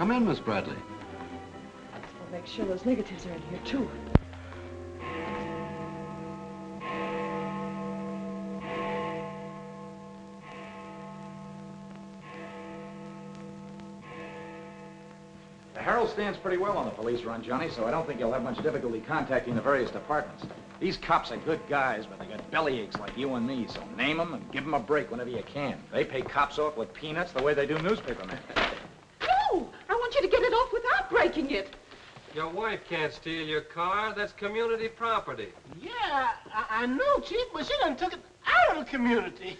Come in, Miss Bradley. We'll make sure those negatives are in here, too. The Herald stands pretty well on the police run, Johnny, so I don't think you'll have much difficulty contacting the various departments. These cops are good guys, but they got bellyaches like you and me, so name them and give them a break whenever you can. They pay cops off with peanuts the way they do newspapermen. No! I want you to get it off without breaking it. Your wife can't steal your car. That's community property. Yeah, I know, Chief, but she done took it out of the community.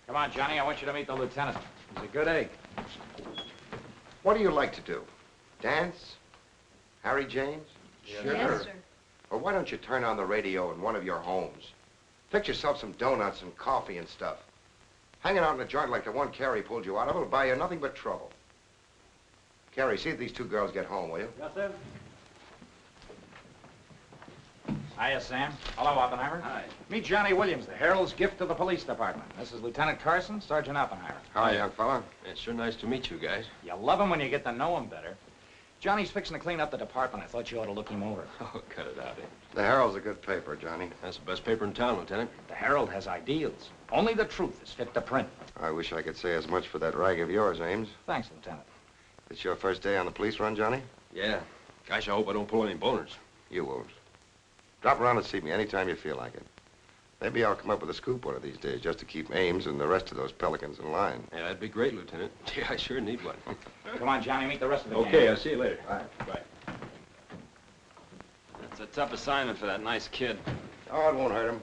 Come on, Johnny, I want you to meet the lieutenant. He's a good egg. What do you like to do? Dance? Harry James? Sure. Yes, sir. Or why don't you turn on the radio in one of your homes? Fix yourself some donuts and coffee and stuff. Hanging out in a joint like the one Carrie pulled you out of will buy you nothing but trouble. Carrie, see if these two girls get home, will you? Yes, sir. Hiya, Sam. Hello, Oppenheimer. Hi. Meet Johnny Williams, the Herald's gift to the police department. This is Lieutenant Carson, Sergeant Oppenheimer. Hi, young fella. It's sure nice to meet you guys. You love him when you get to know him better. Johnny's fixing to clean up the department. I thought you ought to look him over. Oh, cut it out, eh? The Herald's a good paper, Johnny. That's the best paper in town, Lieutenant. The Herald has ideals. Only the truth is fit to print. I wish I could say as much for that rag of yours, Ames. Thanks, Lieutenant. It's your first day on the police run, Johnny? Yeah. Gosh, I hope I don't pull any boners. You won't. Drop around and see me anytime you feel like it. Maybe I'll come up with a scoop one of these days just to keep Ames and the rest of those pelicans in line. Yeah, that'd be great, Lieutenant. Yeah, I sure need one. Come on, Johnny, meet the rest of the gang. Okay, I'll see you later. All right. Bye. That's a tough assignment for that nice kid. Oh, it won't hurt him.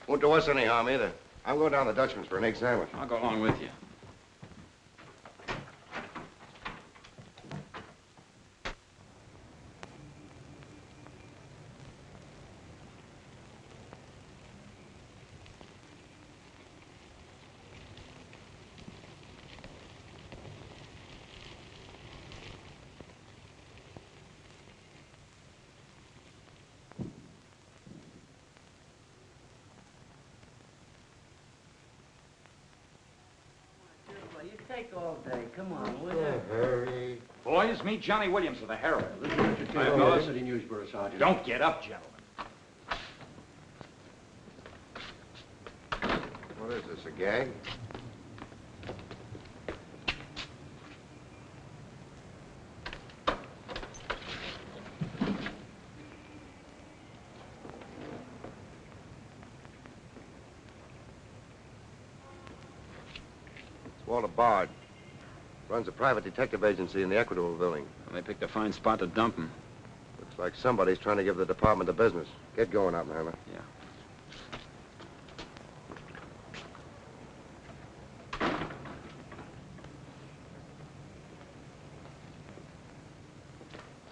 Won't do us any harm either. I'm going down to the Dutchman's for an egg sandwich. I'll go along with you. You take all day. Come on, will you? Hurry. Boys, meet Johnny Williams of the Herald. Hi, fellas. Newsboro, Sergeant. Don't get up, gentlemen. What is this, a gag? Walter Bard. Runs a private detective agency in the Equitable building. Well, they picked a fine spot to dump him. Looks like somebody's trying to give the department the business. Get going, Oppenheimer. Yeah.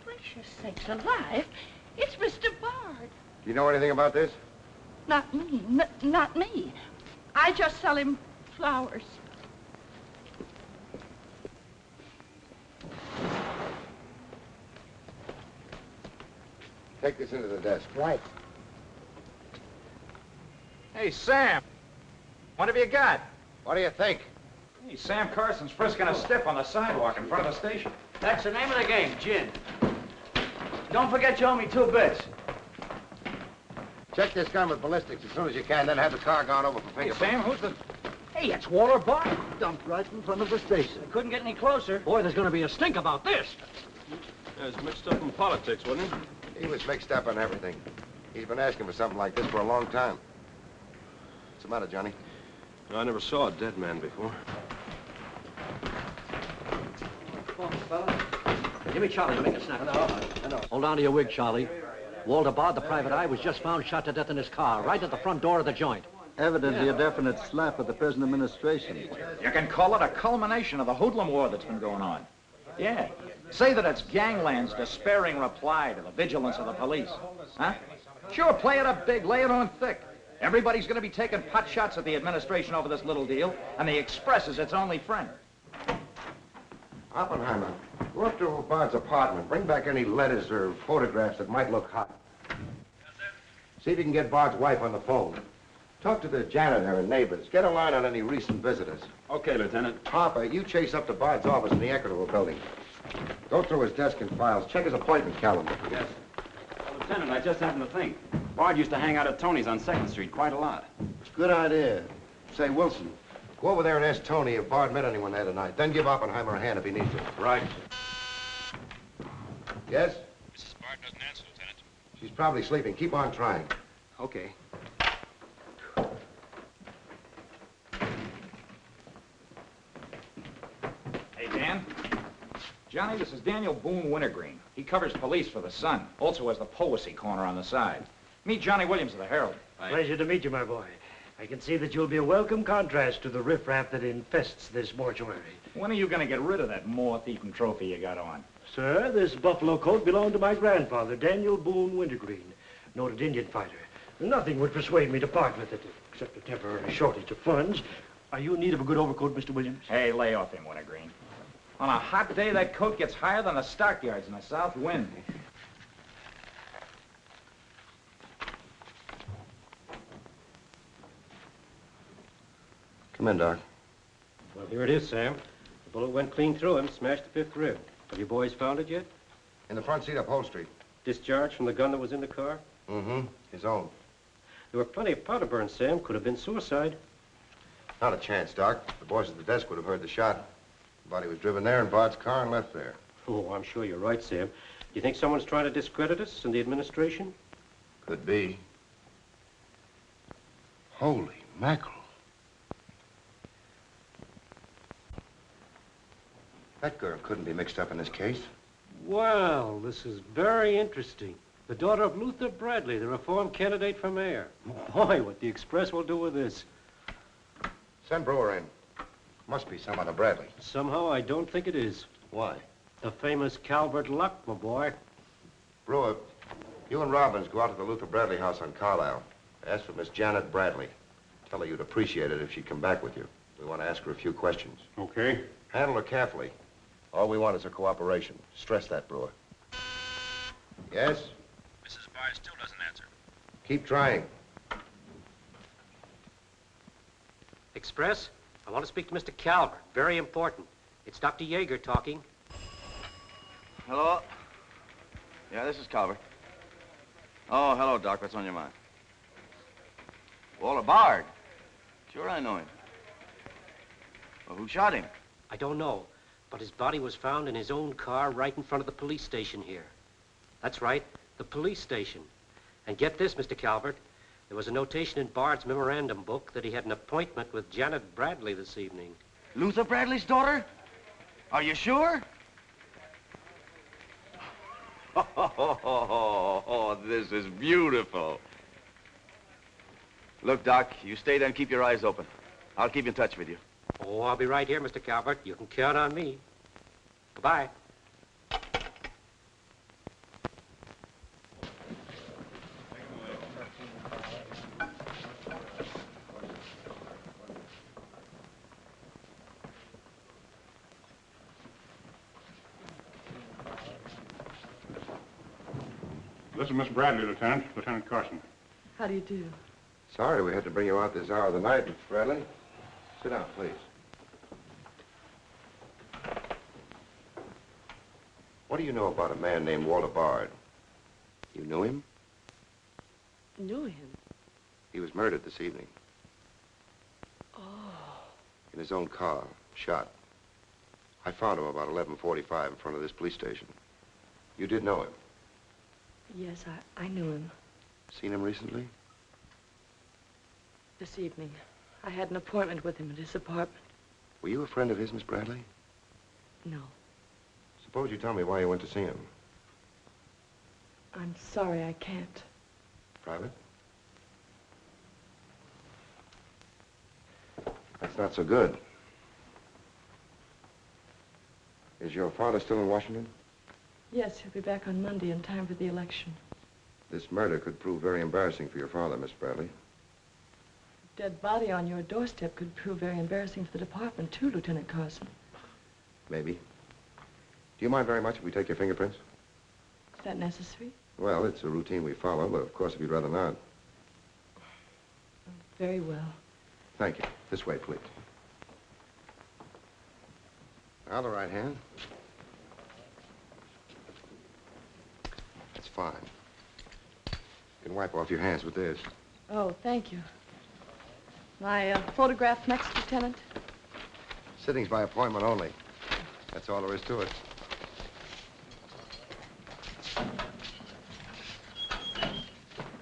Gracious sakes alive. It's Mr. Bard. Do you know anything about this? Not me. Not me. I just sell him flowers. Take this into the desk. Right. Hey, Sam. What have you got? What do you think? Hey, Sam Carson's frisking a stiff on the sidewalk in front of the station. That's the name of the game, gin. Don't forget you owe me 2 bits. Check this gun with ballistics as soon as you can, then have the car gone over for Hey, fingerprints. Sam, who's the... Hey, it's Walter Bard. Dumped right in front of the station. Couldn't get any closer. Boy, there's gonna be a stink about this. Yeah, it's mixed up in politics, wasn't he? He was mixed up in everything. He's been asking for something like this for a long time. What's the matter, Johnny? I never saw a dead man before. Give me Charlie to make a snap. Hold on to your wig, Charlie. Walter Bard, the private eye, was just found shot to death in his car, right at the front door of the joint. Evidently a definite slap at the present administration. You can call it a culmination of the hoodlum war that's been going on. Yeah. Say that it's gangland's despairing reply to the vigilance of the police. Huh? Sure, play it up big, lay it on thick. Everybody's going to be taking pot shots at the administration over this little deal, and the Express is its only friend. Oppenheimer, go up to Bard's apartment. Bring back any letters or photographs that might look hot. Yes, sir. See if you can get Bard's wife on the phone. Talk to the janitor and neighbors. Get a line on any recent visitors. Okay, Lieutenant. Harper, you chase up to Bard's office in the Equitable building. Go through his desk and files. Check his appointment calendar. Yes. Lieutenant, I just happened to think. Bard used to hang out at Tony's on 2nd Street quite a lot. Good idea. Say, Wilson, go over there and ask Tony if Bard met anyone there tonight. Then give Oppenheimer a hand if he needs it. Right. Yes? Mrs. Bard doesn't answer, Lieutenant. She's probably sleeping. Keep on trying. Okay. Hey, Dan. Johnny, this is Daniel Boone Wintergreen. He covers police for the Sun. Also has the Poesy Corner on the side. Meet Johnny Williams of the Herald. Pleasure to meet you, my boy. I can see that you'll be a welcome contrast to the riffraff that infests this mortuary. When are you going to get rid of that moth-eaten trophy you got on? Sir, this buffalo coat belonged to my grandfather, Daniel Boone Wintergreen, noted Indian fighter. Nothing would persuade me to part with it, except a temporary shortage of funds. Are you in need of a good overcoat, Mr. Williams? Hey, lay off him, Wintergreen. On a hot day, that coat gets higher than the stockyards in a south wind. Come in, Doc. Well, here it is, Sam. The bullet went clean through him, smashed the 5th rib. Have you boys found it yet? In the front seat upholstery. Discharged from the gun that was in the car? Mm-hmm. His own. There were plenty of powder burns, Sam. Could have been suicide. Not a chance, Doc. The boys at the desk would have heard the shot. The body was driven there in Bard's car and left there. Oh, I'm sure you're right, Sam. Do you think someone's trying to discredit us in the administration? Could be. Holy mackerel. That girl couldn't be mixed up in this case. Well, this is very interesting. The daughter of Luther Bradley, the reform candidate for mayor. Boy, what the Express will do with this. Send Brewer in. Must be some other Bradley. Somehow, I don't think it is. Why? The famous Calvert Luck, my boy. Brewer, you and Robbins go out to the Luther Bradley house on Carlisle. Ask for Miss Janet Bradley. Tell her you'd appreciate it if she'd come back with you. We want to ask her a few questions. Okay. Handle her carefully. All we want is her cooperation. Stress that, Brewer. Yes? Mrs. Bard still doesn't answer. Keep trying. Express? I want to speak to Mr. Calvert. Very important. It's Dr. Yeager talking. Hello? Yeah, this is Calvert. Oh, hello, Doc. What's on your mind? Walter Bard. Sure, I know him. Well, who shot him? I don't know, but his body was found in his own car right in front of the police station here. That's right, the police station. And get this, Mr. Calvert. There was a notation in Bard's memorandum book that he had an appointment with Janet Bradley this evening. Luther Bradley's daughter? Are you sure? Oh, this is beautiful. Look, Doc, you stay there and keep your eyes open. I'll keep in touch with you. Oh, I'll be right here, Mr. Calvert. You can count on me. Goodbye. This is Miss Bradley, Lieutenant. Lieutenant Carson. How do you do? Sorry we had to bring you out this hour of the night, Miss Bradley. Sit down, please. What do you know about a man named Walter Bard? You knew him? Knew him? He was murdered this evening. Oh. In his own car, shot. I found him about 11:45 in front of this police station. You did know him? Yes, I knew him. Seen him recently? This evening. I had an appointment with him at his apartment. Were you a friend of his, Miss Bradley? No. Suppose you tell me why you went to see him. I'm sorry, I can't. Private? That's not so good. Is your father still in Washington? Yes, he'll be back on Monday in time for the election. This murder could prove very embarrassing for your father, Miss Bradley. Dead body on your doorstep could prove very embarrassing for the department, too, Lieutenant Carson. Maybe. Do you mind very much if we take your fingerprints? Is that necessary? Well, it's a routine we follow, but of course, if you'd rather not. Very well. Thank you. This way, please. Now, the right hand. That's fine. You can wipe off your hands with this. Oh, thank you. My photograph next, Lieutenant? Sittings by appointment only. That's all there is to it.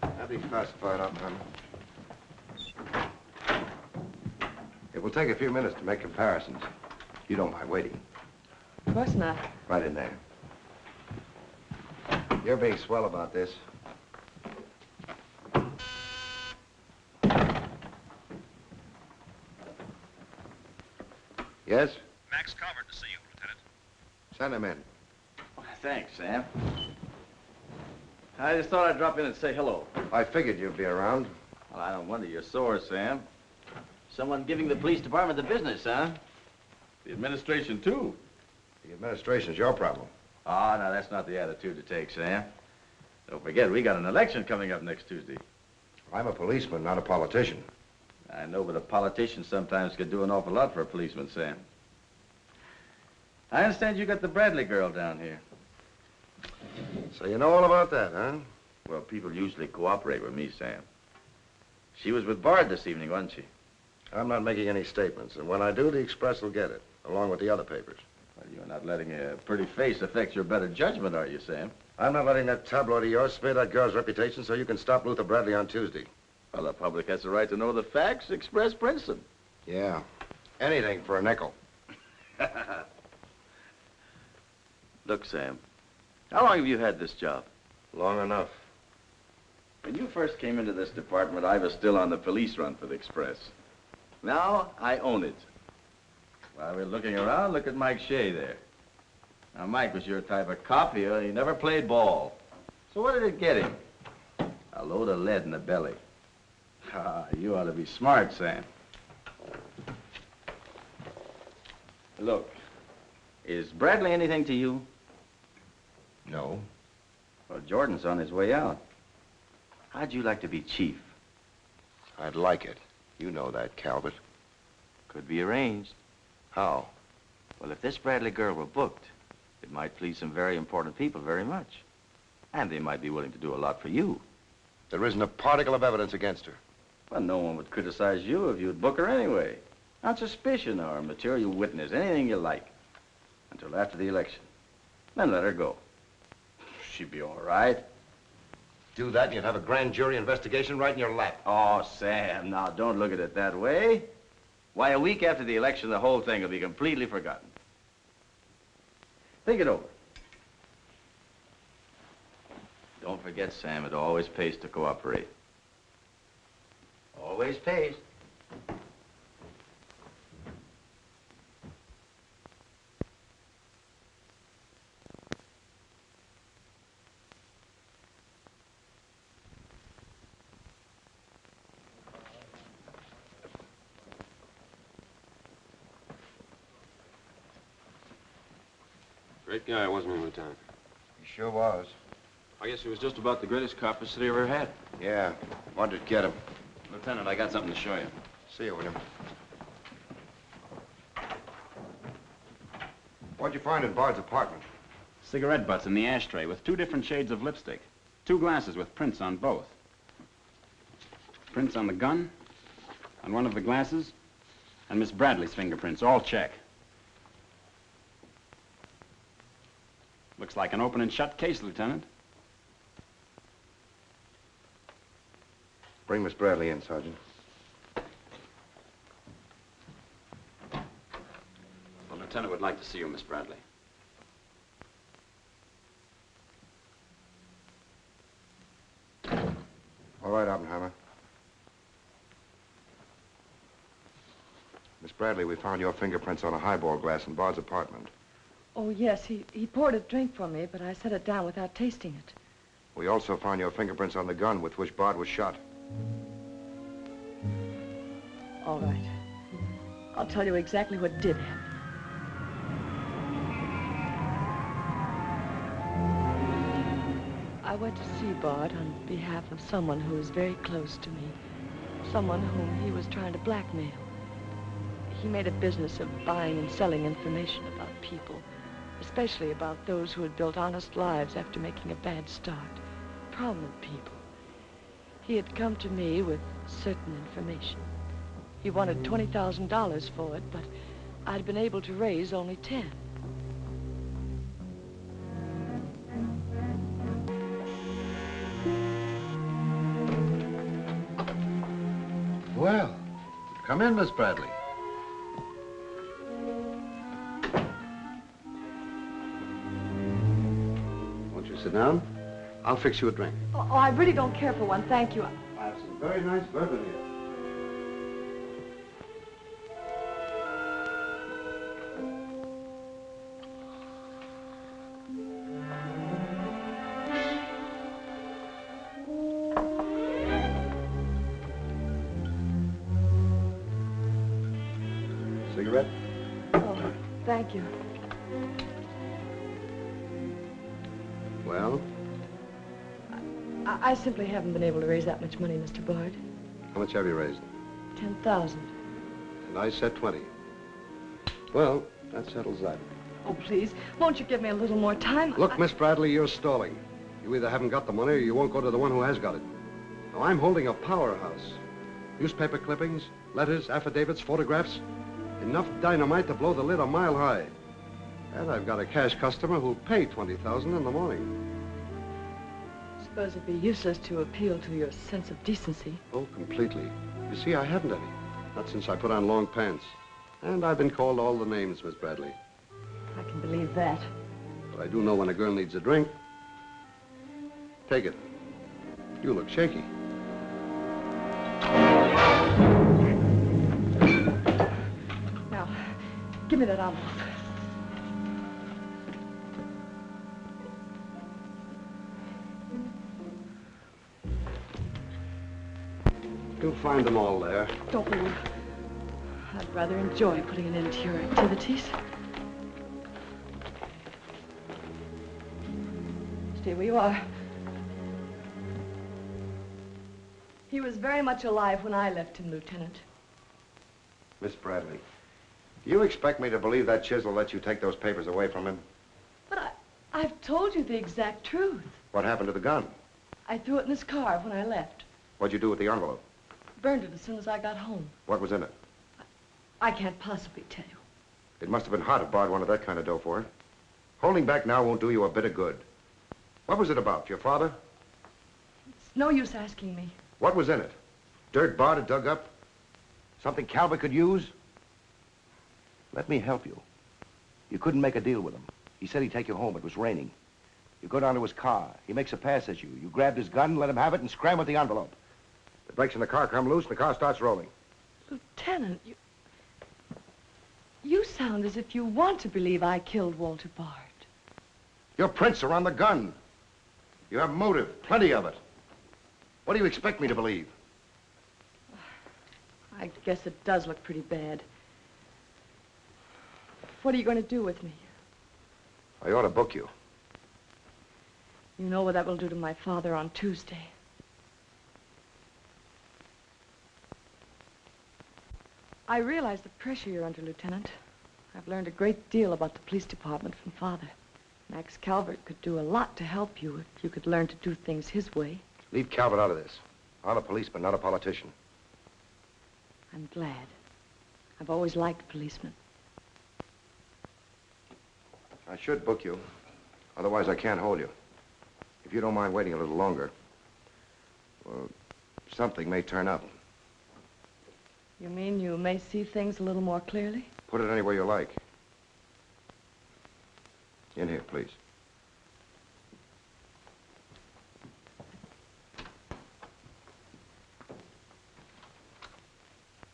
Have these classified up, honey. It will take a few minutes to make comparisons. You don't mind waiting. Of course not. Right in there. You're being swell about this. Yes? Max Calvert to see you, Lieutenant. Send him in. Thanks, Sam. I just thought I'd drop in and say hello. I figured you'd be around. Well, I don't wonder you're sore, Sam. Someone giving the police department the business, huh? The administration, too. The administration's your problem. Oh, no, that's not the attitude to take, Sam. Don't forget, we got an election coming up next Tuesday. I'm a policeman, not a politician. I know, but a politician sometimes could do an awful lot for a policeman, Sam. I understand you got the Bradley girl down here. So you know all about that, huh? Well, people usually cooperate with me, Sam. She was with Bard this evening, wasn't she? I'm not making any statements, and when I do, the Express will get it, along with the other papers. Well, you're not letting a pretty face affect your better judgment, are you, Sam? I'm not letting that tabloid of yours smear that girl's reputation so you can stop Luther Bradley on Tuesday. Well, the public has the right to know the facts. Express prints them. Yeah. Anything for a nickel. Look, Sam, how long have you had this job? Long enough. When you first came into this department, I was still on the police run for the Express. Now, I own it. While we're looking around, look at Mike Shea there. Now, Mike was your type of cop here. He never played ball. So what did it get him? A load of lead in the belly. Ah, you ought to be smart, Sam. Look, is Bradley anything to you? No. Well, Jordan's on his way out. How'd you like to be chief? I'd like it. You know that, Calvert. Could be arranged. How? Well, if this Bradley girl were booked, it might please some very important people very much. And they might be willing to do a lot for you. There isn't a particle of evidence against her. Well, no one would criticize you if you'd book her anyway. On suspicion or material witness, anything you like. Until after the election. Then let her go. She'd be all right. Do that and you'd have a grand jury investigation right in your lap. Oh, Sam, now don't look at it that way. Why, a week after the election, the whole thing will be completely forgotten. Think it over. Don't forget, Sam, it always pays to cooperate. Always pays. Great guy, wasn't he, Lieutenant? He sure was. I guess he was just about the greatest cop the city ever had. Yeah. Wanted to get him. Lieutenant, I got something to show you. See you, William. What'd you find in Bard's apartment? Cigarette butts in the ashtray with 2 different shades of lipstick. 2 glasses with prints on both. Prints on the gun, on one of the glasses, and Miss Bradley's fingerprints, all check. Looks like an open and shut case, Lieutenant. Bring Miss Bradley in, Sergeant. The Lieutenant would like to see you, Miss Bradley. All right, Oppenheimer. Miss Bradley, we found your fingerprints on a highball glass in Bard's apartment. Oh, yes, he poured a drink for me, but I set it down without tasting it. We also found your fingerprints on the gun with which Bard was shot. All right. I'll tell you exactly what did happen. I went to see Bard on behalf of someone who was very close to me. someone whom he was trying to blackmail. He made a business of buying and selling information about people, especially about those who had built honest lives after making a bad start. Prominent people. He had come to me with certain information. He wanted $20,000 for it, but I'd been able to raise only 10. Well, come in, Miss Bradley. Won't you sit down? I'll fix you a drink. Oh, I really don't care for one, thank you. I have some very nice bourbon here. Cigarette? Oh, thank you. Well, I simply haven't been able to raise that much money, Mr. Bard. how much have you raised? 10,000. And I said 20. Well, that settles that. Oh, please, won't you give me a little more time? Look, Miss Bradley, you're stalling. You either haven't got the money or you won't go to the one who has got it. Now, I'm holding a powerhouse. Newspaper clippings, letters, affidavits, photographs. Enough dynamite to blow the lid a mile high. And I've got a cash customer who'll pay $20,000 in the morning. I suppose it'd be useless to appeal to your sense of decency. Oh, completely. You see, I haven't any. Not since I put on long pants. And I've been called all the names, Miss Bradley. I can believe that. But I do know when a girl needs a drink. Take it. You look shaky. Now, give me that envelope. You'll find them all there. Don't move. I'd rather enjoy putting an end to your activities. Stay where you are. He was very much alive when I left him, Lieutenant. Miss Bradley, do you expect me to believe that chisel let you take those papers away from him? But I've told you the exact truth. What happened to the gun? I threw it in his car when I left. What'd you do with the envelope? Burned it as soon as I got home. What was in it? I can't possibly tell you. It must have been hard if Bard wanted that kind of dough for it. Holding back now won't do you a bit of good. What was it about? Your father? It's no use asking me. What was in it? Dirt Bard had dug up? Something Calvert could use? Let me help you. You couldn't make a deal with him. He said he'd take you home. It was raining. You go down to his car. He makes a pass at you. You grabbed his gun, let him have it, and scram with the envelope. The brakes in the car come loose, and the car starts rolling. Lieutenant, you sound as if you want to believe I killed Walter Bard. Your prints are on the gun. You have motive, plenty of it. What do you expect me to believe? I guess it does look pretty bad. What are you going to do with me? I ought to book you. You know what that will do to my father on Tuesday. I realize the pressure you're under, Lieutenant. I've learned a great deal about the police department from Father. Max Calvert could do a lot to help you if you could learn to do things his way. Leave Calvert out of this. I'm a policeman, not a politician. I'm glad. I've always liked policemen. I should book you. Otherwise, I can't hold you. If you don't mind waiting a little longer, well, something may turn up. You mean you may see things a little more clearly? Put it anywhere you like. In here, please.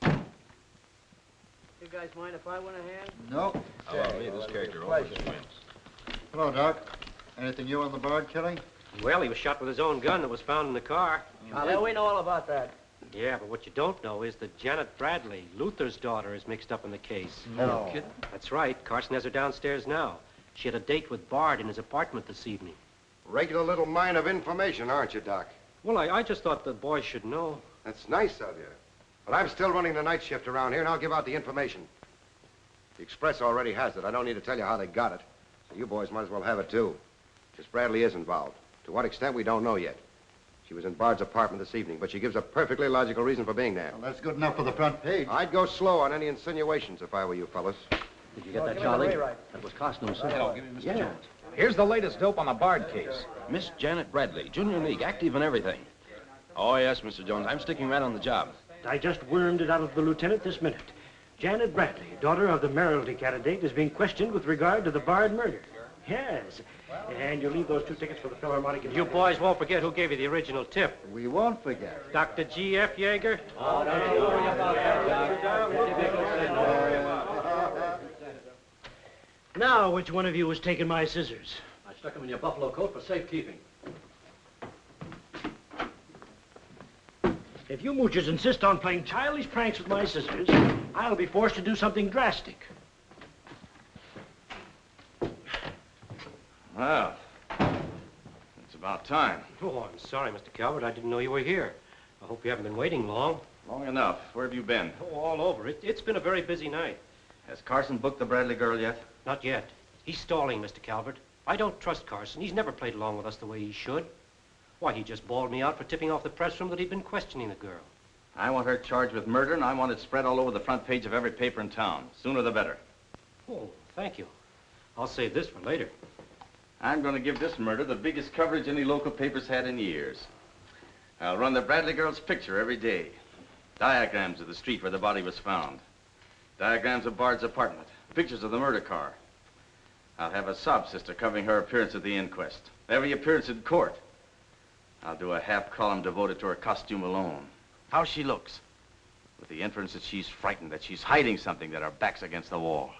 You guys mind if I went ahead? No. How about me? This character always wins. Hello, Doc. Anything new on the Bard killing? Well, he was shot with his own gun that was found in the car. Yeah, we know all about that. Yeah, but what you don't know is that Janet Bradley, Luther's daughter, is mixed up in the case. No. That's right. Carson has her downstairs now. She had a date with Bard in his apartment this evening. Regular little mine of information, aren't you, Doc? Well, I just thought the boys should know. That's nice of you. But I'm still running the night shift around here, and I'll give out the information. The Express already has it. I don't need to tell you how they got it. So you boys might as well have it, too. Miss Bradley is involved. To what extent, we don't know yet. She was in Bard's apartment this evening, but she gives a perfectly logical reason for being there. Well, that's good enough for the front page. I'd go slow on any insinuations if I were you fellas. Did you get that, Charlie? That was Carson himself. Give me Mr. Yeah. Jones. Here's the latest dope on the Bard case. Miss Janet Bradley, Junior League, active and everything. Oh, yes, Mr. Jones. I'm sticking right on the job. I just wormed it out of the lieutenant this minute. Janet Bradley, daughter of the mayoralty candidate, is being questioned with regard to the Bard murder. Yes. And you leave those 2 tickets for the Philharmonic. You boys won't forget who gave you the original tip. We won't forget. Dr. G.F. Yeager? Oh, don't you worry about that, Doc. Now, which one of you was taking my scissors? I stuck them in your buffalo coat for safekeeping. If you moochers insist on playing childish pranks with my scissors, I'll be forced to do something drastic. Well, it's about time. Oh, I'm sorry, Mr. Calvert. I didn't know you were here. I hope you haven't been waiting long. Long enough. Where have you been? Oh, all over. It's been a very busy night. Has Carson booked the Bradley girl yet? Not yet. He's stalling, Mr. Calvert. I don't trust Carson. He's never played along with us the way he should. Why, he just bawled me out for tipping off the press room that he'd been questioning the girl. I want her charged with murder, and I want it spread all over the front page of every paper in town. Sooner the better. Oh, thank you. I'll save this for later. I'm going to give this murder the biggest coverage any local paper's had in years. I'll run the Bradley girl's picture every day. Diagrams of the street where the body was found. Diagrams of Bard's apartment. Pictures of the murder car. I'll have a sob sister covering her appearance at the inquest. Every appearance in court. I'll do a half column devoted to her costume alone. How she looks. With the inference that she's frightened, that she's hiding something, that her back's against the wall.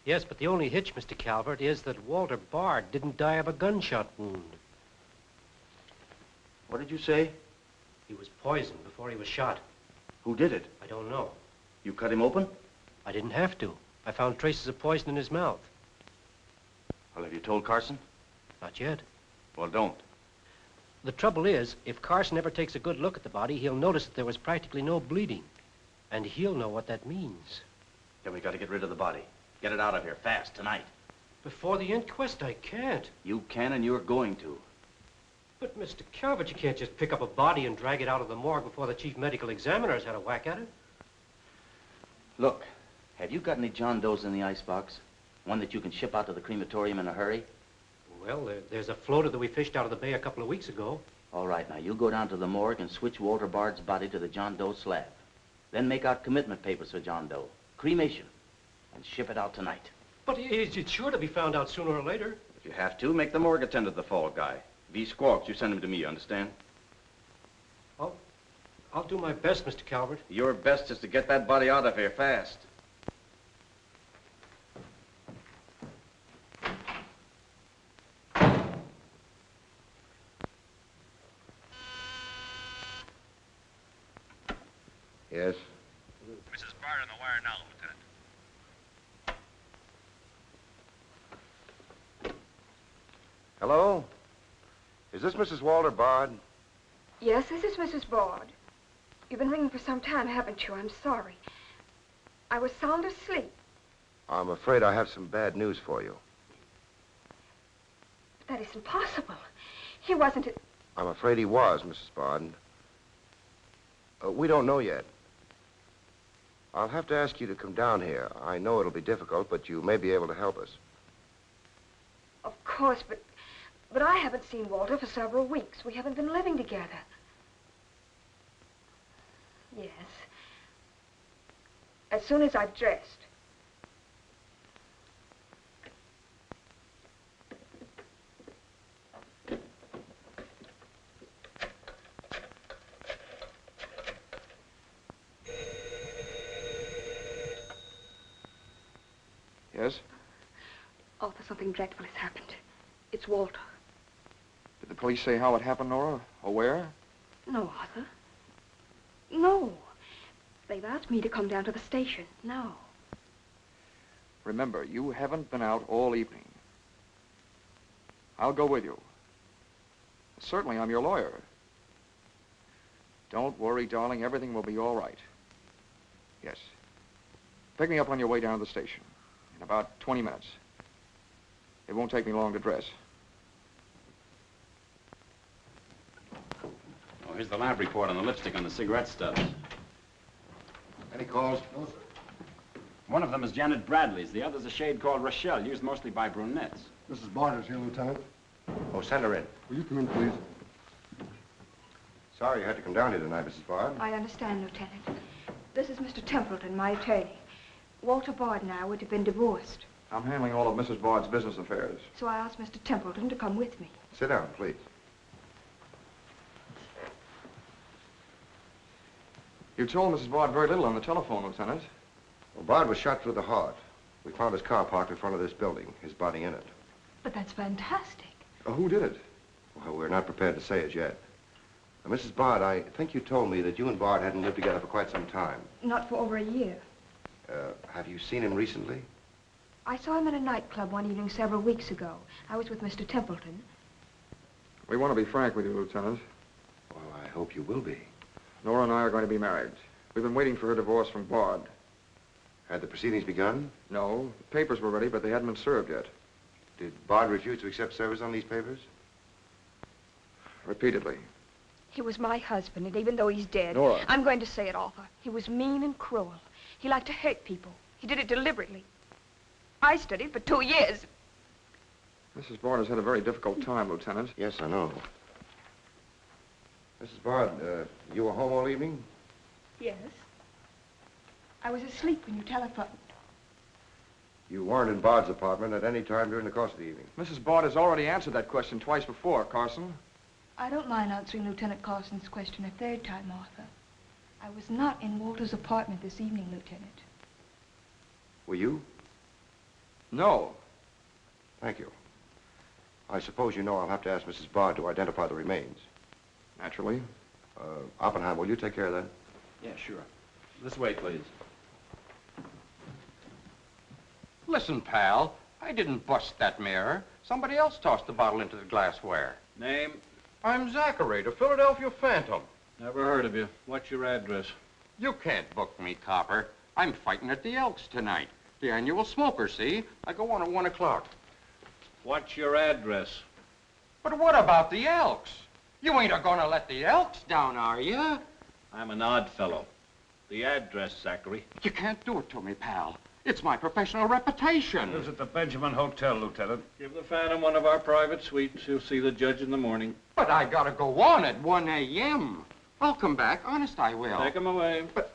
Yes, but the only hitch, Mr. Calvert, is that Walter Bard didn't die of a gunshot wound. What did you say? He was poisoned before he was shot. Who did it? I don't know. You cut him open? I didn't have to. I found traces of poison in his mouth. Well, have you told Carson? Not yet. Well, don't. The trouble is, if Carson ever takes a good look at the body, he'll notice that there was practically no bleeding. And he'll know what that means. Then we got to get rid of the body. Get it out of here, fast, tonight. Before the inquest, I can't. You can, and you're going to. But, Mr. Calvert, you can't just pick up a body and drag it out of the morgue before the chief medical examiner's had a whack at it. Look, have you got any John Does in the icebox? One that you can ship out to the crematorium in a hurry? Well, there's a floater that we fished out of the bay a couple of weeks ago. All right, now you go down to the morgue and switch Walter Bard's body to the John Doe slab. Then make out commitment papers for John Doe. Cremation. And ship it out tonight. But it's sure to be found out sooner or later. If you have to, make the morgue attend to the fall guy. If he squawks, you send him to me, you understand? I'll do my best, Mr. Calvert. Your best is to get that body out of here fast. Yes? Mrs. Bard on the wire now, Lieutenant. Hello? Is this Mrs. Walter Bard? Yes, this is Mrs. Bard. You've been ringing for some time, haven't you? I'm sorry. I was sound asleep. I'm afraid I have some bad news for you. That isn't possible. He wasn't... I'm afraid he was, Mrs. Bard. We don't know yet. I'll have to ask you to come down here. I know it'll be difficult, but you may be able to help us. Of course, but I haven't seen Walter for several weeks. We haven't been living together. Yes. As soon as I've dressed. Yes? Arthur, something dreadful has happened. It's Walter. Did the police say how it happened, Nora? Or where? No, Arthur. No. They've asked me to come down to the station. No. Remember, you haven't been out all evening. I'll go with you. Certainly, I'm your lawyer. Don't worry, darling. Everything will be all right. Yes. Pick me up on your way down to the station in about 20 minutes. It won't take me long to dress. Oh, here's the lab report on the lipstick on the cigarette stubs. Any calls? No, sir. One of them is Janet Bradley's. The other's a shade called Rochelle, used mostly by brunettes. Mrs. Barter's here, Lieutenant. Oh, send her in. Will you come in, please? Sorry you had to come down here tonight, Mrs. Bard. I understand, Lieutenant. This is Mr. Templeton, my attorney. Walter Bard and I would have been divorced. I'm handling all of Mrs. Bard's business affairs. So I asked Mr. Templeton to come with me. Sit down, please. You told Mrs. Bard very little on the telephone, Lieutenant. Well, Bard was shot through the heart. We found his car parked in front of this building, his body in it. But that's fantastic. Who did it? Well, we're not prepared to say it yet. Now, Mrs. Bard, I think you told me that you and Bard hadn't lived together for quite some time. Not for over a year. Have you seen him recently? I saw him in a nightclub one evening several weeks ago. I was with Mr. Templeton. We want to be frank with you, Lieutenant. Well, I hope you will be. Nora and I are going to be married. We've been waiting for her divorce from Bard. Had the proceedings begun? No. The papers were ready, but they hadn't been served yet. Did Bard refuse to accept service on these papers? Repeatedly. He was my husband, and even though he's dead... Nora. I'm going to say it, Arthur. He was mean and cruel. He liked to hurt people. He did it deliberately. I studied for 2 years. Mrs. Bard has had a very difficult time, Lieutenant. Yes, I know. Mrs. Bard, you were home all evening? Yes. I was asleep when you telephoned. You weren't in Bard's apartment at any time during the course of the evening? Mrs. Bard has already answered that question twice before, Carson. I don't mind answering Lieutenant Carson's question a third time, Arthur. I was not in Walter's apartment this evening, Lieutenant. Were you? No. Thank you. I suppose you know I'll have to ask Mrs. Bard to identify the remains. Naturally. Oppenheim, will you take care of that? Yeah, sure. This way, please. Listen, pal, I didn't bust that mirror. Somebody else tossed the bottle into the glassware. Name? I'm Zachary, the Philadelphia Phantom. Never heard of you. What's your address? You can't book me, copper. I'm fighting at the Elks tonight. The annual smoker, see? I go on at 1 o'clock. What's your address? But what about the Elks? You ain't a-gonna let the Elks down, are you? I'm an odd fellow. The address, Zachary. You can't do it to me, pal. It's my professional reputation. Lives at the Benjamin Hotel, Lieutenant. Give the Phantom one of our private suites. He'll see the judge in the morning. But I gotta go on at 1 a.m. I'll come back. Honest, I will. Take him away. But...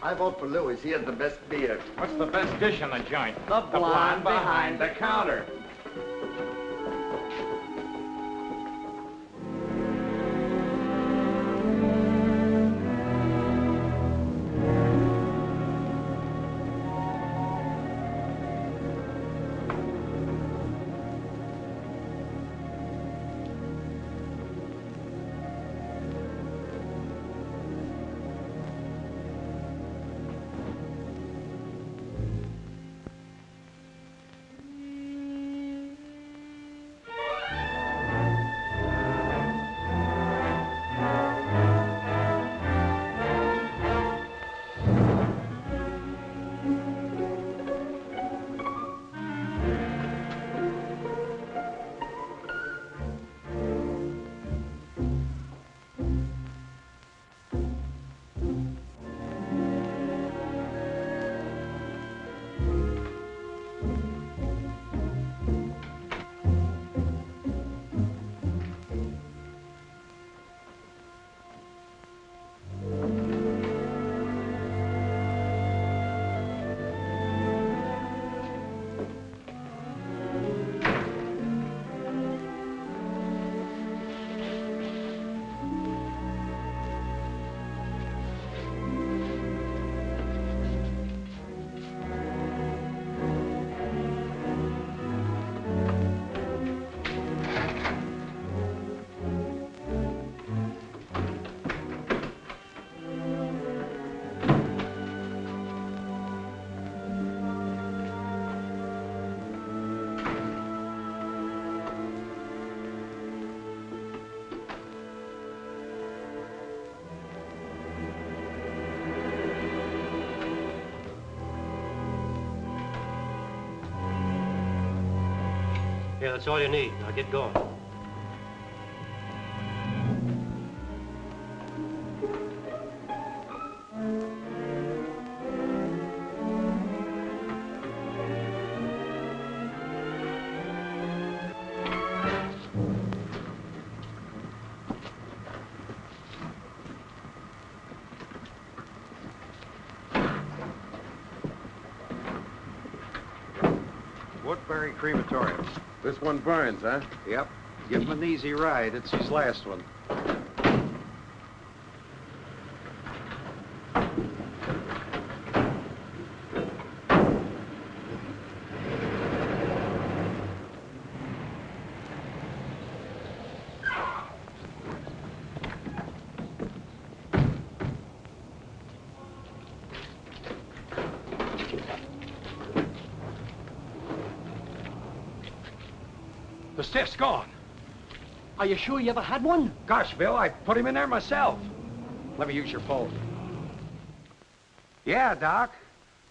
I vote for Louis. He has the best beer. What's the best dish in the joint? The blonde behind the counter. Here, that's all you need. Now get going. Woodbury Crematorium. This one burns, huh? Yep. Give him an easy ride. It's his last one. The stiff's gone. Are you sure you ever had one? Gosh, Bill, I put him in there myself. Let me use your phone. Yeah, Doc.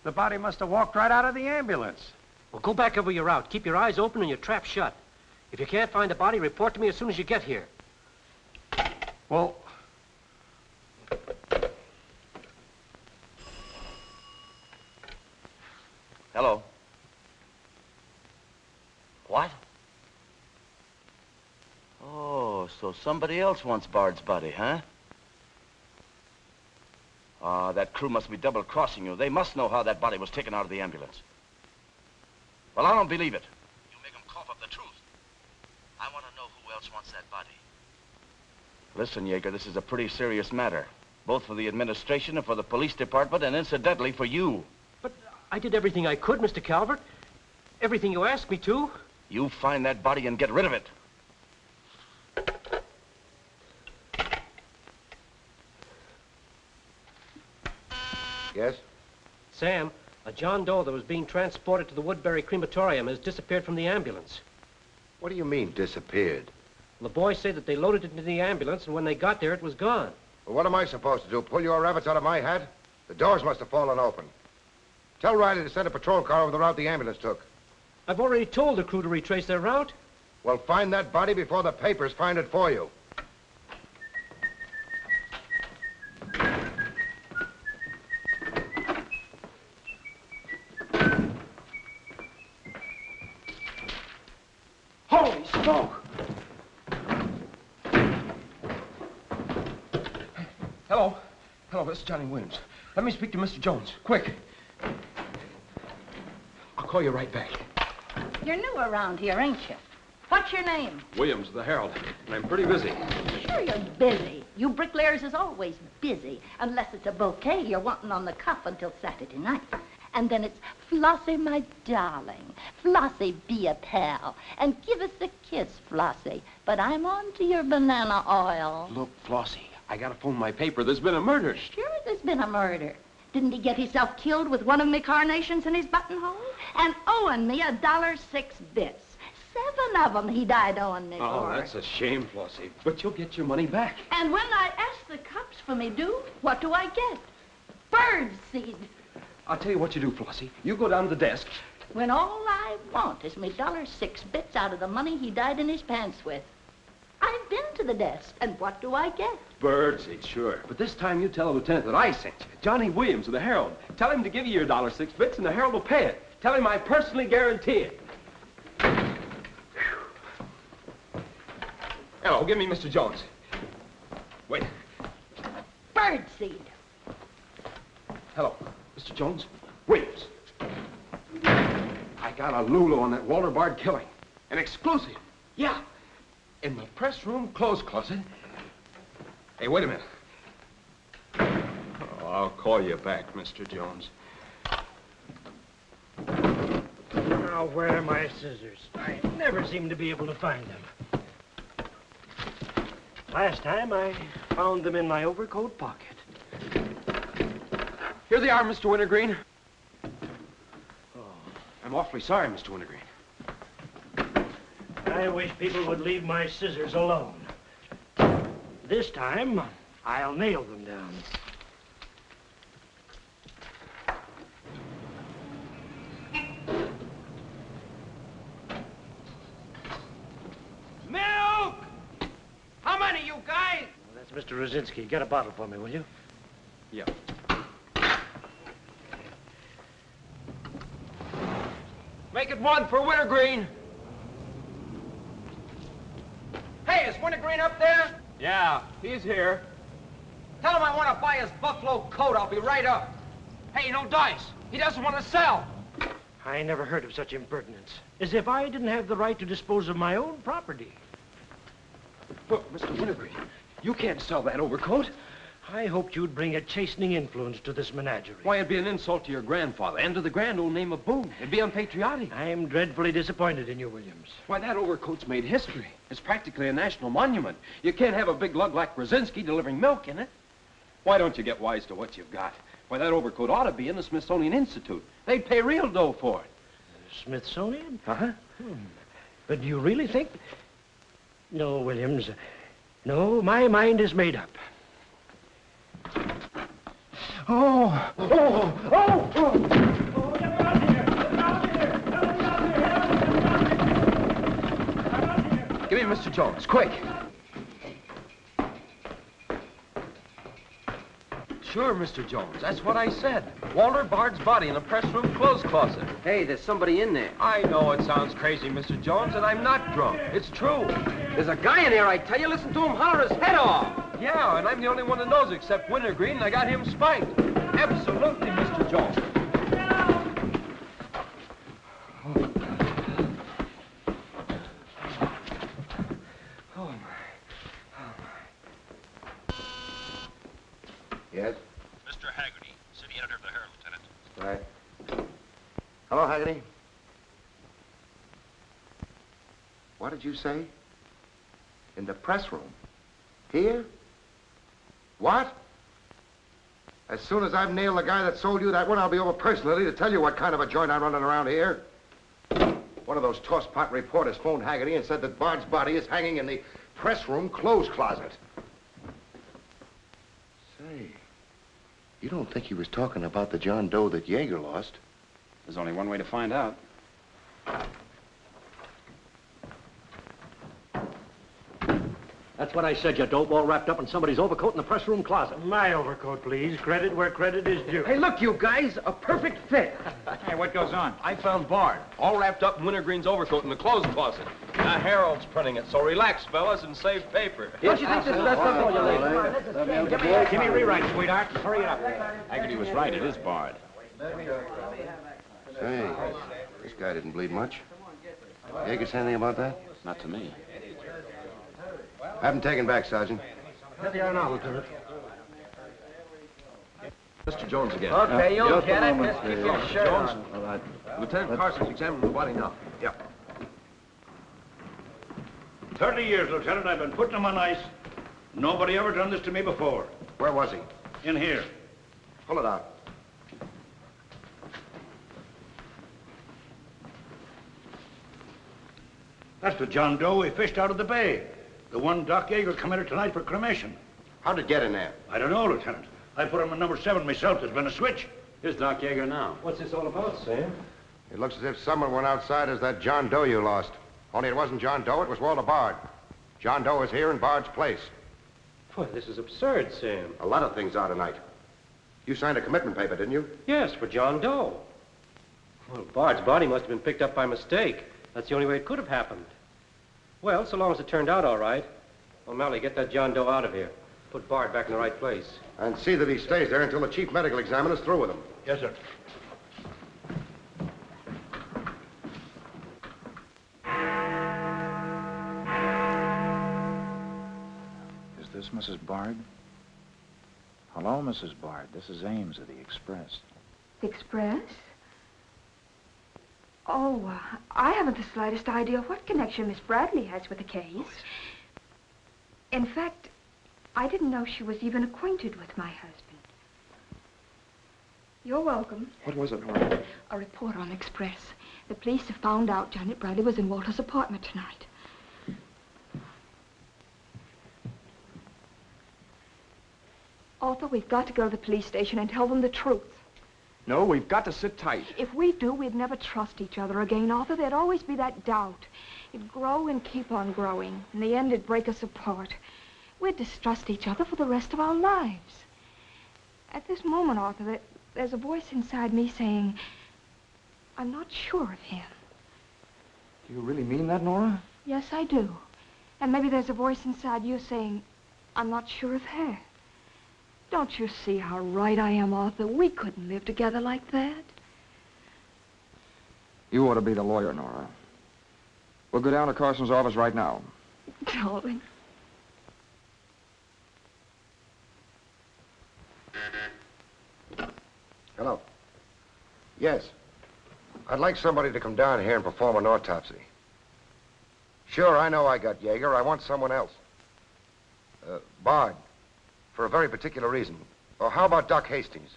The body must have walked right out of the ambulance. Well, go back over your route. Keep your eyes open and your trap shut. If you can't find the body, report to me as soon as you get here. Well... Hello. What? Oh, so somebody else wants Bard's body, huh? Ah, that crew must be double-crossing you. They must know how that body was taken out of the ambulance. Well, I don't believe it. You make them cough up the truth. I want to know who else wants that body. Listen, Yeager, this is a pretty serious matter. Both for the administration and for the police department, and incidentally for you. But I did everything I could, Mr. Calvert. Everything you asked me to. You find that body and get rid of it. Yes? Sam, a John Doe that was being transported to the Woodbury Crematorium has disappeared from the ambulance. What do you mean, disappeared? The boys say that they loaded it into the ambulance, and when they got there, it was gone. Well, what am I supposed to do? Pull your rabbits out of my hat? The doors must have fallen open. Tell Riley to send a patrol car over the route the ambulance took. I've already told the crew to retrace their route. Well, find that body before the papers find it for you. Holy smoke! Hello. Hello, this is Johnny Williams. Let me speak to Mr. Jones, quick. I'll call you right back. You're new around here, ain't you? What's your name? Williams, the Herald, and I'm pretty busy. Sure you're busy. You bricklayers is always busy, unless it's a bouquet you're wanting on the cuff until Saturday night. And then it's, Flossie, my darling, Flossie, be a pal, and give us a kiss, Flossie. But I'm on to your banana oil. Look, Flossie, I gotta phone my paper. There's been a murder. Sure there's been a murder. Didn't he get himself killed with one of me carnations in his buttonhole? And owing me $1.06 bits. 7 of them he died owing me Oh, for. that's a shame, Flossie. But you'll get your money back. And when I ask the cops for me due, what do I get? Bird seed. I'll tell you what you do, Flossie. You go down to the desk. When all I want is me $1.06 bits out of the money he died in his pants with. I've been to the desk, and what do I get? Birdseed, sure. But this time you tell the lieutenant that I sent you. Johnny Williams of the Herald. Tell him to give you your $1.06 bits, and the Herald will pay it. Tell him I personally guarantee it. Hello, give me Mr. Jones. Wait. Birdseed. Hello, Mr. Jones. Williams. I got a Lulu on that Walter Bard killing. An exclusive. Yeah. In the press room clothes closet. Hey, wait a minute. Oh, I'll call you back, Mr. Jones. Now, where are my scissors? I never seem to be able to find them. Last time, I found them in my overcoat pocket. Here they are, Mr. Wintergreen. Oh, I'm awfully sorry, Mr. Wintergreen. I wish people would leave my scissors alone. This time, I'll nail them down. Mr. Rosinski, get a bottle for me, will you? Yeah. Make it one for Wintergreen. Hey, is Wintergreen up there? Yeah, he's here. Tell him I want to buy his buffalo coat. I'll be right up. Hey, no dice. He doesn't want to sell. I never heard of such impertinence. As if I didn't have the right to dispose of my own property. Look, Mr. Wintergreen, you can't sell that overcoat. I hoped you'd bring a chastening influence to this menagerie. Why, it'd be an insult to your grandfather and to the grand old name of Boone. It'd be unpatriotic. I'm dreadfully disappointed in you, Williams. Why, that overcoat's made history. It's practically a national monument. You can't have a big lug like Brzezinski delivering milk in it. Why don't you get wise to what you've got? Why, that overcoat ought to be in the Smithsonian Institute. They'd pay real dough for it. Smithsonian? Uh-huh. But do you really think... No, Williams. No, my mind is made up. Oh! Oh! Oh! Oh! Get out of here! Get out of here! Get out of here! Give me Mr. Jones, quick. Sure, Mr. Jones. That's what I said. Walter Bard's body in a press room clothes closet. Hey, there's somebody in there. I know it sounds crazy, Mr. Jones, and I'm not drunk. It's true. There's a guy in there, I tell you. Listen to him holler his head off. Yeah, and I'm the only one that knows except Wintergreen, and I got him spiked. Absolutely, Mr. Jones. Yes? Mr. Haggerty, city editor of the Herald, Lieutenant. Right. Hello, Haggerty. What did you say? In the press room? Here? What? As soon as I've nailed the guy that sold you that one, I'll be over personally to tell you what kind of a joint I'm running around here. One of those tosspot reporters phoned Haggerty and said that Bard's body is hanging in the press room clothes closet. Say, you don't think he was talking about the John Doe that Yeager lost? There's only one way to find out. That's what I said, you dope, all wrapped up in somebody's overcoat in the press room closet. My overcoat, please. Credit where credit is due. Hey, look, you guys, a perfect fit. Hey, what goes on? I found Bard, all wrapped up in Wintergreen's overcoat in the clothes closet. The Herald's printing it, so relax, fellas, and save paper. Don't you think this is best up for you, ladies? Give me a rewrite, sweetheart. Hurry it up. Haggerty was right. It is Bard. Say, this guy didn't bleed much. Yeager say anything about that? Not to me. Have him taken back, Sergeant. Here they are now, Lieutenant. Mr. Jones again. Okay, you'll get it. Just keep your shirt Jones. on. All right. Lieutenant Carson's examining the body now. Yeah. 30 years, Lieutenant. I've been putting them on ice. Nobody ever done this to me before. Where was he? In here. Pull it out. That's the John Doe we fished out of the bay. The one Doc Yeager committed tonight for cremation. How'd it get in there? I don't know, Lieutenant. I put him in number 7 myself. There's been a switch. Here's Doc Yeager now. What's this all about, Sam? It looks as if someone went outside as that John Doe you lost. Only it wasn't John Doe, it was Walter Bard. John Doe is here in Bard's place. Boy, this is absurd, Sam. A lot of things are tonight. You signed a commitment paper, didn't you? Yes, for John Doe. Well, Bard's body must have been picked up by mistake. That's the only way it could have happened. Well, so long as it turned out all right. O'Malley, get that John Doe out of here. Put Bard back in the right place. And see that he stays there until the chief medical examiner's through with him. Yes, sir. Is this Mrs. Bard? Hello, Mrs. Bard. This is Ames of the Express. The Express? Oh, I haven't the slightest idea what connection Miss Bradley has with the case. In fact, I didn't know she was even acquainted with my husband. You're welcome. What was it, Nora? A report on Express. The police have found out Janet Bradley was in Walter's apartment tonight. Arthur, we've got to go to the police station and tell them the truth. No, we've got to sit tight. If we do, we'd never trust each other again, Arthur. There'd always be that doubt. It'd grow and keep on growing. In the end, it'd break us apart. We'd distrust each other for the rest of our lives. At this moment, Arthur, there's a voice inside me saying, I'm not sure of him. Do you really mean that, Nora? Yes, I do. And maybe there's a voice inside you saying, I'm not sure of her. Don't you see how right I am, Arthur? We couldn't live together like that. You ought to be the lawyer, Nora. We'll go down to Carson's office right now. Darling. Hello. Yes. I'd like somebody to come down here and perform an autopsy. Sure, I know I got Yeager. I want someone else. Bard. For a very particular reason. Or how about Doc Hastings?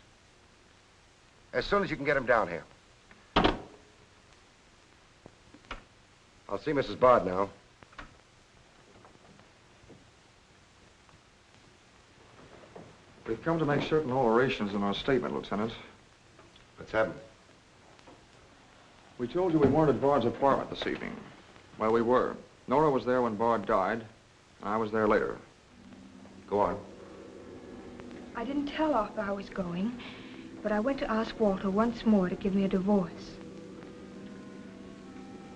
As soon as you can get him down here. I'll see Mrs. Bard now. We've come to make certain alterations in our statement, Lieutenant. What's happened? We told you we weren't at Bard's apartment this evening. Well, we were. Nora was there when Bard died, and I was there later. Go on. I didn't tell Arthur I was going, but I went to ask Walter once more to give me a divorce.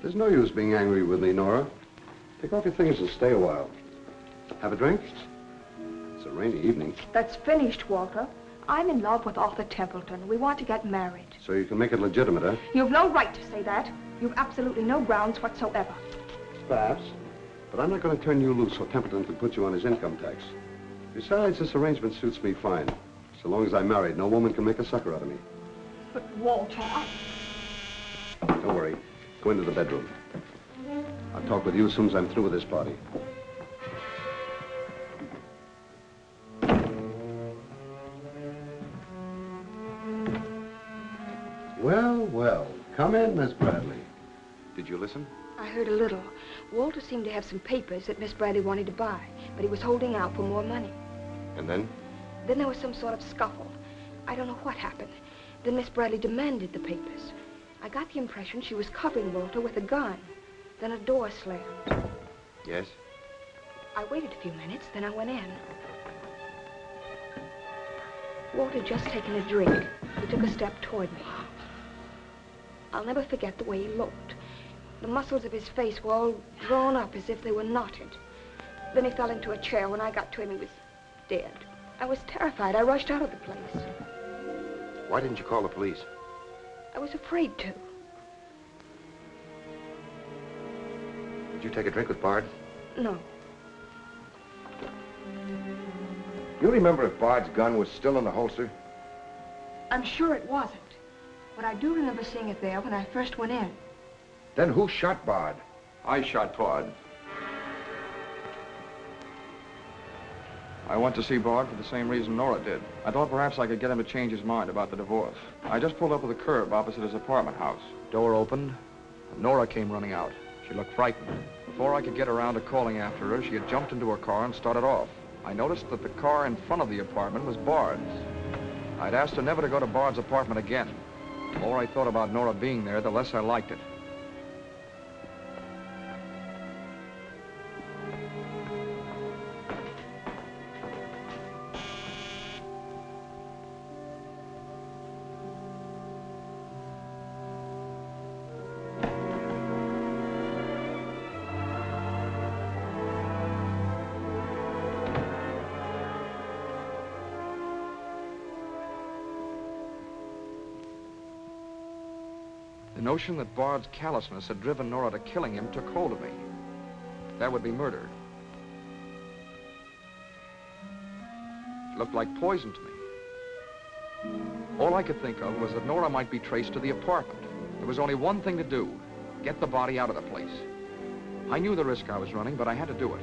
There's no use being angry with me, Nora. Take off your things and stay a while. Have a drink? It's a rainy evening. That's finished, Walter. I'm in love with Arthur Templeton. We want to get married. So you can make it legitimate, huh? You've no right to say that. You've absolutely no grounds whatsoever. Perhaps. But I'm not going to turn you loose so Templeton can put you on his income tax. Besides, this arrangement suits me fine. So long as I'm married, no woman can make a sucker out of me. But, Walter, Don't worry. Go into the bedroom. I'll talk with you as soon as I'm through with this party. Well, well. Come in, Miss Bradley. Did you listen? I heard a little. Walter seemed to have some papers that Miss Bradley wanted to buy, but he was holding out for more money. And then? Then there was some sort of scuffle. I don't know what happened. Then Miss Bradley demanded the papers. I got the impression she was covering Walter with a gun. Then a door slammed. Yes? I waited a few minutes, then I went in. Walter had just taken a drink. He took a step toward me. I'll never forget the way he looked. The muscles of his face were all drawn up as if they were knotted. Then he fell into a chair. When I got to him, he was dead. I was terrified. I rushed out of the place. Why didn't you call the police? I was afraid to. Did you take a drink with Bard? No. You remember if Bard's gun was still in the holster? I'm sure it wasn't. But I do remember seeing it there when I first went in. Then who shot Bard? I shot Bard. I went to see Bard for the same reason Nora did. I thought perhaps I could get him to change his mind about the divorce. I just pulled up to the curb opposite his apartment house. Door opened, and Nora came running out. She looked frightened. Before I could get around to calling after her, she had jumped into her car and started off. I noticed that the car in front of the apartment was Bard's. I'd asked her never to go to Bard's apartment again. The more I thought about Nora being there, the less I liked it. The notion that Bard's callousness had driven Nora to killing him took hold of me. That would be murder. It looked like poison to me. All I could think of was that Nora might be traced to the apartment. There was only one thing to do: get the body out of the place. I knew the risk I was running, but I had to do it.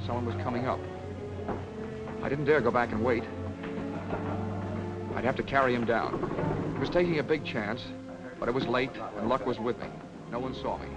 Someone was coming up. I didn't dare go back and wait. I'd have to carry him down. He was taking a big chance, but it was late and luck was with me. No one saw me.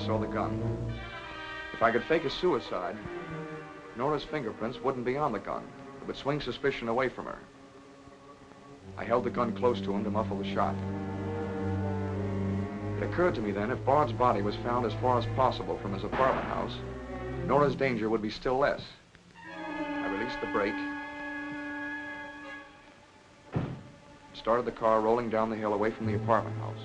saw the gun. If I could fake a suicide, Nora's fingerprints wouldn't be on the gun. It would swing suspicion away from her. I held the gun close to him to muffle the shot. It occurred to me then, if Bard's body was found as far as possible from his apartment house, Nora's danger would be still less. I released the brake, started the car rolling down the hill away from the apartment house.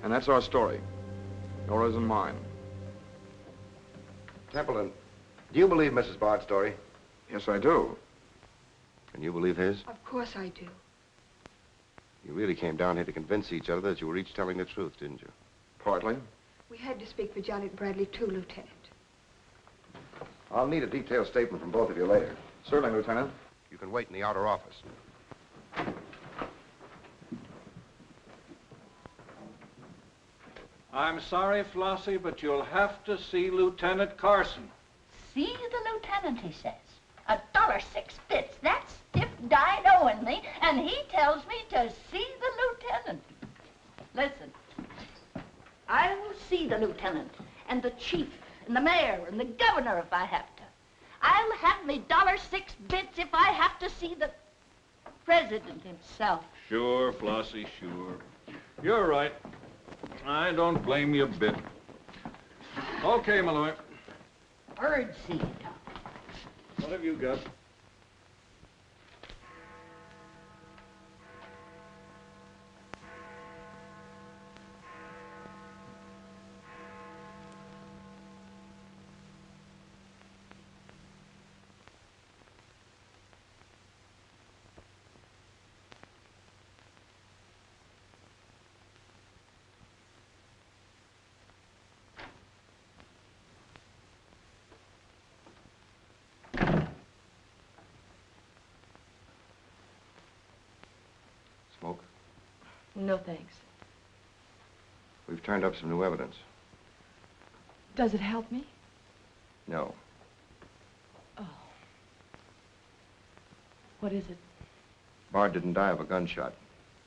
And that's our story. Nora's and mine. Templeton, do you believe Mrs. Bard's story? Yes, I do. And you believe his? Of course I do. You really came down here to convince each other that you were each telling the truth, didn't you? Partly. We had to speak for Janet Bradley, too, Lieutenant. I'll need a detailed statement from both of you later. Certainly, Lieutenant. You can wait in the outer office. I'm sorry, Flossie, but you'll have to see Lieutenant Carson. See the lieutenant, he says. $1.06. That's stiff dyed owing me, and he tells me to see the lieutenant. Listen, I'll see the lieutenant, and the chief, and the mayor, and the governor if I have to. I'll have me $6 if I have to see the president himself. Sure, Flossie, sure. You're right. I don't blame you a bit. Okay, Malloy. Bird seed. What have you got? Smoke? No, thanks. We've turned up some new evidence. Does it help me? No. Oh. What is it? Bard didn't die of a gunshot.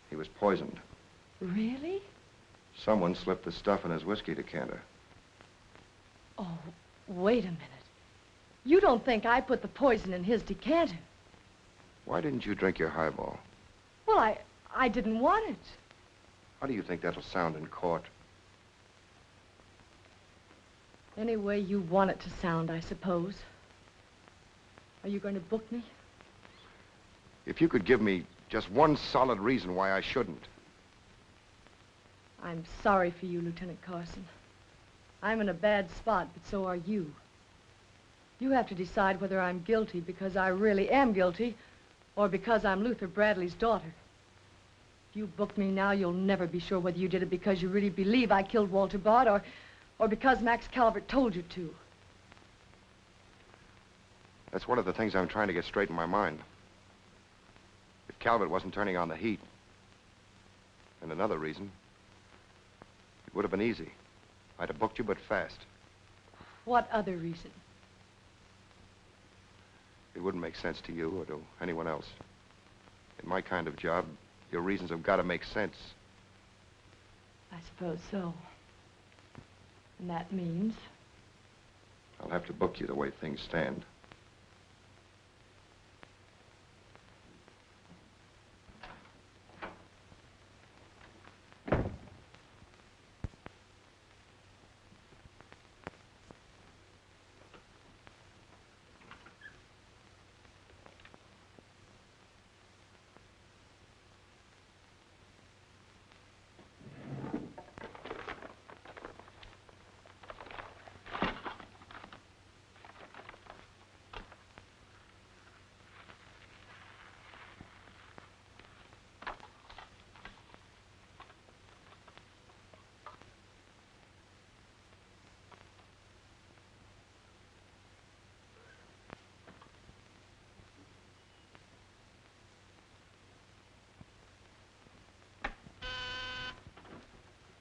He was poisoned. Really? Someone slipped the stuff in his whiskey decanter. Oh, wait a minute. You don't think I put the poison in his decanter? Why didn't you drink your highball? Well, I didn't want it. How do you think that'll sound in court? Any way you want it to sound, I suppose. Are you going to book me? If you could give me just one solid reason why I shouldn't. I'm sorry for you, Lieutenant Carson. I'm in a bad spot, but so are you. You have to decide whether I'm guilty because I really am guilty or because I'm Luther Bradley's daughter. If you book me now, you'll never be sure whether you did it because you really believe I killed Walter Bard or because Max Calvert told you to. That's one of the things I'm trying to get straight in my mind. If Calvert wasn't turning on the heat, and another reason, it would have been easy. I'd have booked you, but fast. What other reason? It wouldn't make sense to you or to anyone else. In my kind of job, your reasons have got to make sense. I suppose so. And that means? I'll have to book you the way things stand.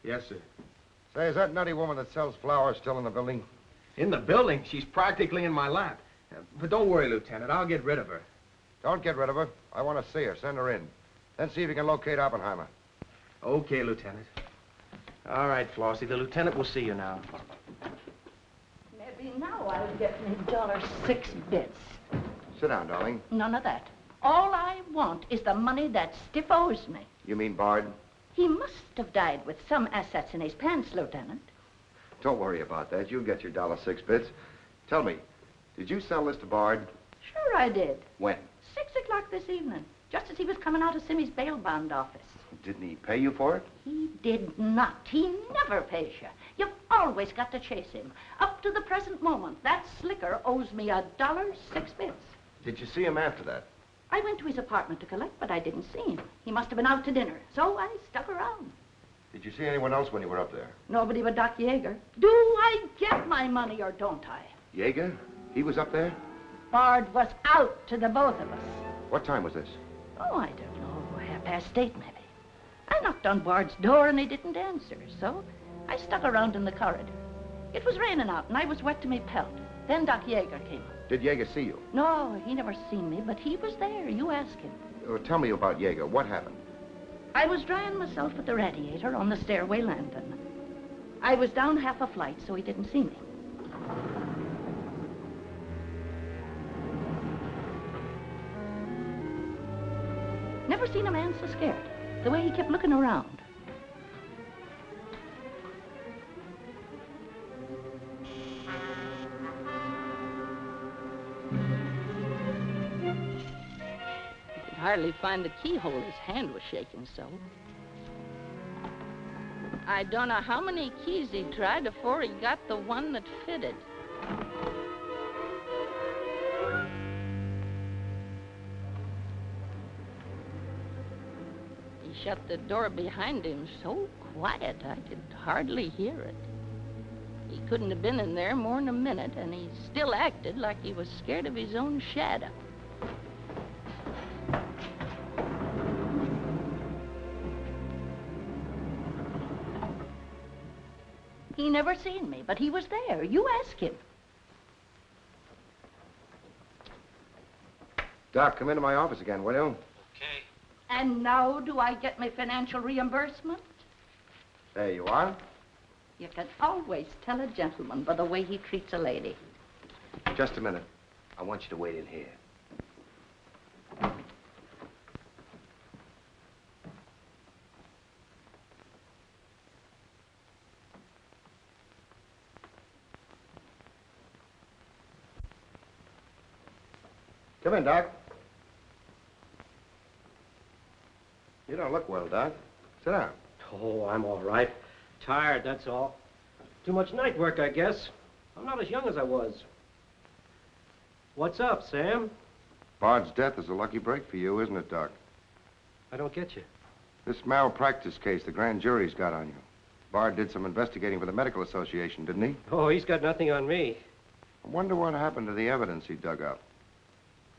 Yes, sir. Say, is that nutty woman that sells flowers still in the building? In the building? She's practically in my lap. But don't worry, Lieutenant. I'll get rid of her. Don't get rid of her. I want to see her. Send her in. Then see if you can locate Oppenheimer. Okay, Lieutenant. All right, Flossie, the lieutenant will see you now. Maybe now I'll get me $6. Sit down, darling. None of that. All I want is the money that Stiff owes me. You mean Bard? He must have died with some assets in his pants, Lieutenant. Don't worry about that. You'll get your $6. Tell me, did you sell this to Bard? Sure I did. When? 6 o'clock this evening, just as he was coming out of Simmy's bail bond office. Didn't he pay you for it? He did not. He never pays you. You've always got to chase him. Up to the present moment, that slicker owes me $6. Did you see him after that? I went to his apartment to collect, but I didn't see him. He must have been out to dinner, so I stuck around. Did you see anyone else when you were up there? Nobody but Doc Yeager. Do I get my money or don't I? Yeager? He was up there? Bard was out to the both of us. What time was this? Oh, I don't know, 8:30 maybe. I knocked on Bard's door and he didn't answer, so I stuck around in the corridor. It was raining out and I was wet to me pelt. Then Doc Yeager came up. Did Yeager see you? No, he never seen me, but he was there. You ask him. Tell me about Yeager. What happened? I was drying myself at the radiator on the stairway landing. I was down half a flight, so he didn't see me. Never seen a man so scared. The way he kept looking around. Hardly find the keyhole. His hand was shaking so. I don't know how many keys he tried before he got the one that fitted. He shut the door behind him so quiet I could hardly hear it. He couldn't have been in there more than a minute, and he still acted like he was scared of his own shadow. He never seen me, but he was there. You ask him. Doc, come into my office again, will you? Okay. And now do I get my financial reimbursement? There you are. You can always tell a gentleman by the way he treats a lady. Just a minute. I want you to wait in here. Come in, Doc. You don't look well, Doc. Sit down. Oh, I'm all right. Tired, that's all. Too much night work, I guess. I'm not as young as I was. What's up, Sam? Bard's death is a lucky break for you, isn't it, Doc? I don't get you. This malpractice case the grand jury's got on you. Bard did some investigating for the Medical Association, didn't he? Oh, he's got nothing on me. I wonder what happened to the evidence he dug up.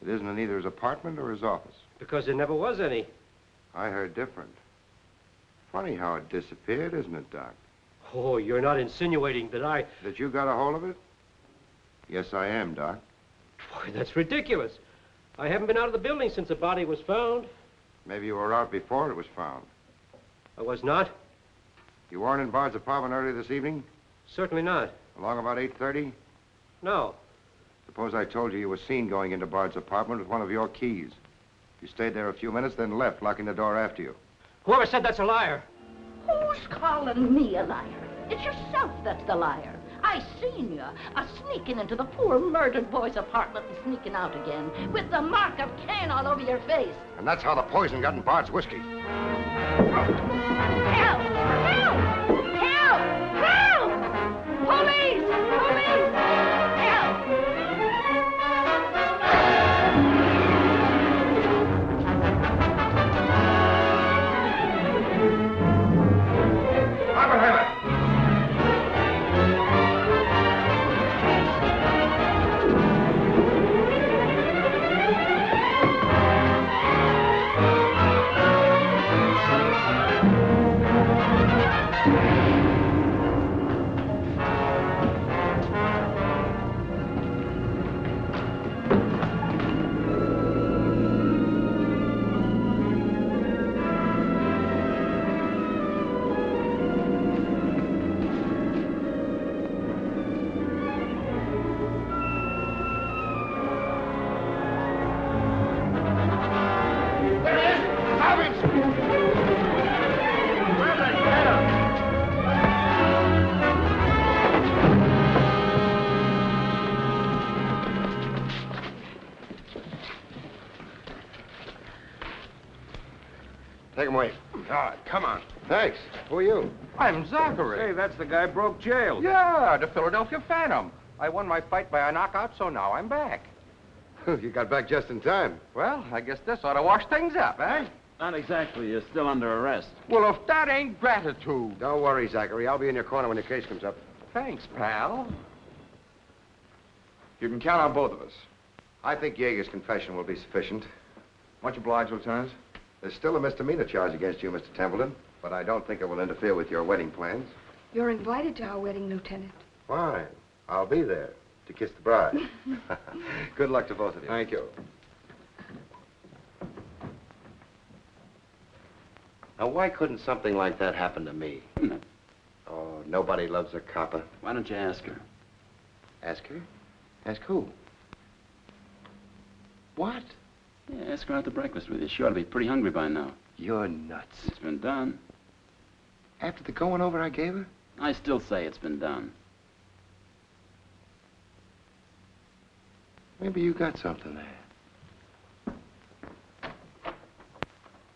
It isn't in either his apartment or his office. Because there never was any. I heard different. Funny how it disappeared, isn't it, Doc? Oh, you're not insinuating that I... That you got a hold of it? Yes, I am, Doc. Boy, that's ridiculous. I haven't been out of the building since the body was found. Maybe you were out before it was found. I was not? You weren't in Bard's apartment earlier this evening? Certainly not. Along about 8:30? No. Suppose I told you you were seen going into Bard's apartment with one of your keys. You stayed there a few minutes, then left, locking the door after you. Whoever said that's a liar? Who's calling me a liar? It's yourself that's the liar. I seen you sneaking into the poor murdered boy's apartment and sneaking out again with the mark of Cain all over your face. And that's how the poison got in Bard's whiskey. Help! Help! Help! Help! Police! Police! Help! come on. Thanks. Who are you? I'm Zachary. Hey, that's the guy broke jail. Yeah, the Philadelphia Phantom. I won my fight by a knockout, so now I'm back. You got back just in time. Well, I guess this ought to wash things up, eh? Not exactly. You're still under arrest. Well, if that ain't gratitude. Don't worry, Zachary. I'll be in your corner when your case comes up. Thanks, pal. You can count on both of us. I think Yeager's confession will be sufficient. Much obliged, Lieutenant. There's still a misdemeanor charge against you, Mr. Templeton, but I don't think it will interfere with your wedding plans. You're invited to our wedding, Lieutenant. Fine. I'll be there to kiss the bride. Good luck to both of you. Thank you. Now, why couldn't something like that happen to me? Oh, nobody loves a copper. Why don't you ask her? Ask her? Ask who? What? Yeah, ask her out to breakfast with you. She ought to be pretty hungry by now. You're nuts. It's been done. After the going over I gave her? I still say it's been done. Maybe you got something there.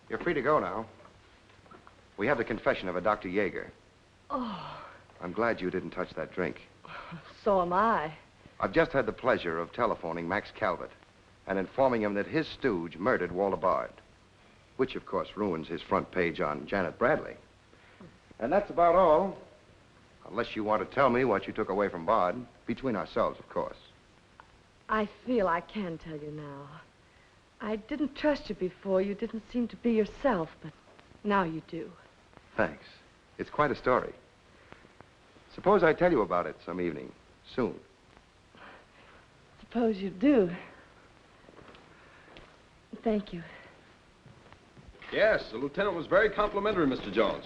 You're free to go now. We have the confession of a Dr. Yeager. Oh, I'm glad you didn't touch that drink. so am I. I've just had the pleasure of telephoning Max Calvert and informing him that his stooge murdered Walter Bard, which, of course, ruins his front page on Janet Bradley. And that's about all, unless you want to tell me what you took away from Bard, between ourselves, of course. I feel I can tell you now. I didn't trust you before. You didn't seem to be yourself, but now you do. Thanks. It's quite a story. Suppose I tell you about it some evening, soon. Suppose you do. Thank you. Yes, the lieutenant was very complimentary, Mr. Jones.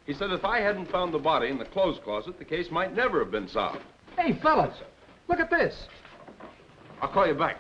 He said if I hadn't found the body in the clothes closet, the case might never have been solved. Hey, fellas, look at this. I'll call you back.